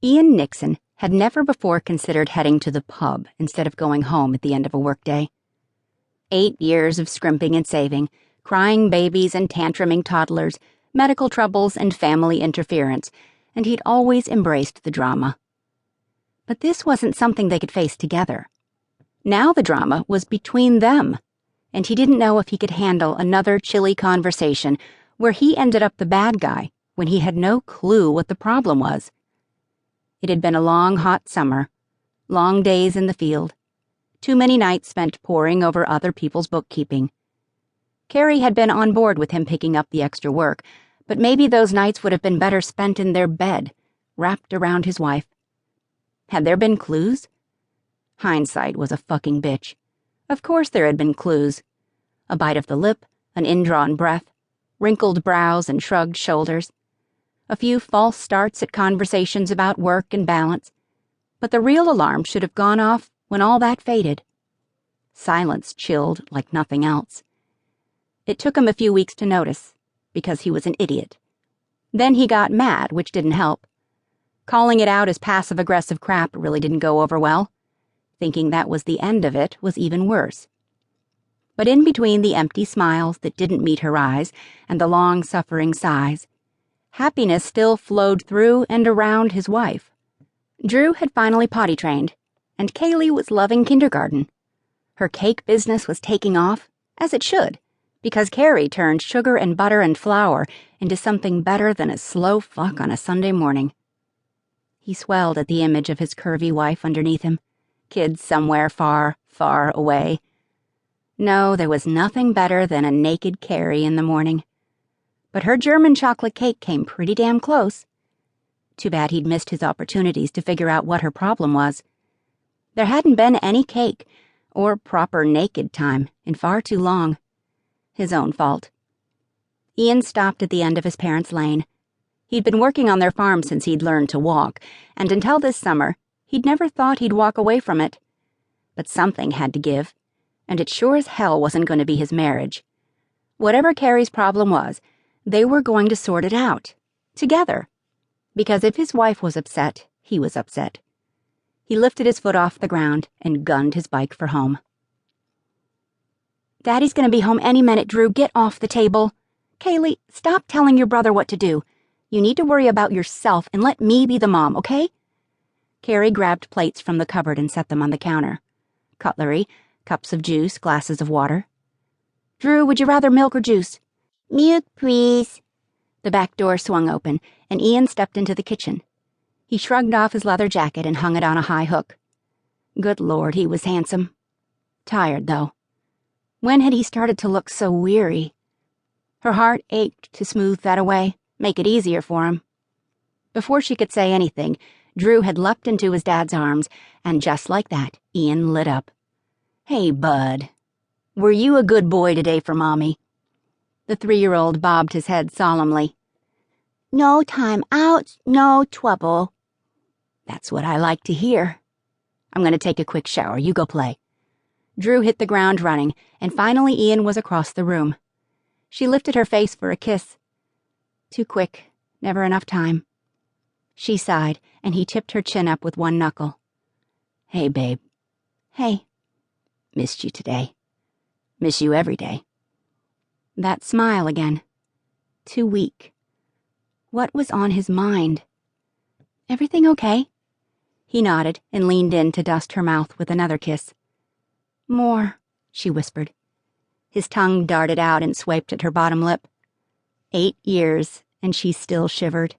Ian Nixon had never before considered heading to the pub instead of going home at the end of a workday. 8 years of scrimping and saving, crying babies and tantruming toddlers, medical troubles and family interference, and he'd always embraced the drama. But this wasn't something they could face together. Now the drama was between them, and he didn't know if he could handle another chilly conversation where he ended up the bad guy when he had no clue what the problem was. It had been a long, hot summer, long days in the field, too many nights spent poring over other people's bookkeeping. Carrie had been on board with him picking up the extra work, but maybe those nights would have been better spent in their bed, wrapped around his wife. Had there been clues? Hindsight was a fucking bitch. Of course there had been clues. A bite of the lip, an indrawn breath, wrinkled brows and shrugged shoulders. A few false starts at conversations about work and balance. But the real alarm should have gone off when all that faded. Silence chilled like nothing else. It took him a few weeks to notice, because he was an idiot. Then he got mad, which didn't help. Calling it out as passive-aggressive crap really didn't go over well. Thinking that was the end of it was even worse. But in between the empty smiles that didn't meet her eyes and the long-suffering sighs, happiness still flowed through and around his wife. Drew had finally potty-trained, and Kaylee was loving kindergarten. Her cake business was taking off, as it should, because Carrie turned sugar and butter and flour into something better than a slow fuck on a Sunday morning. He swelled at the image of his curvy wife underneath him, kids somewhere far, far away. No, there was nothing better than a naked Carrie in the morning. But her German chocolate cake came pretty damn close. Too bad he'd missed his opportunities to figure out what her problem was. There hadn't been any cake, or proper naked time, in far too long. His own fault. Ian stopped at the end of his parents' lane. He'd been working on their farm since he'd learned to walk, and until this summer, he'd never thought he'd walk away from it. But something had to give, and it sure as hell wasn't going to be his marriage. Whatever Carrie's problem was, they were going to sort it out. Together. Because if his wife was upset, he was upset. He lifted his foot off the ground and gunned his bike for home. Daddy's gonna be home any minute, Drew. Get off the table. Kaylee, stop telling your brother what to do. You need to worry about yourself and let me be the mom, okay? Carrie grabbed plates from the cupboard and set them on the counter. Cutlery, cups of juice, glasses of water. Drew, would you rather milk or juice? Milk, please. The back door swung open, and Ian stepped into the kitchen. He shrugged off his leather jacket and hung it on a high hook. Good Lord, he was handsome. Tired, though. When had he started to look so weary? Her heart ached to smooth that away, make it easier for him. Before she could say anything, Drew had leapt into his dad's arms, and just like that, Ian lit up. Hey, bud. Were you a good boy today for Mommy? The 3-year-old bobbed his head solemnly. No time out, no trouble. That's what I like to hear. I'm going to take a quick shower. You go play. Drew hit the ground running, and finally Ian was across the room. She lifted her face for a kiss. Too quick, never enough time. She sighed, and he tipped her chin up with one knuckle. Hey, babe. Hey. Missed you today. Miss you every day. That smile again. Too weak. What was on his mind? Everything okay? He nodded and leaned in to dust her mouth with another kiss. More, she whispered. His tongue darted out and swiped at her bottom lip. 8 years, and she still shivered.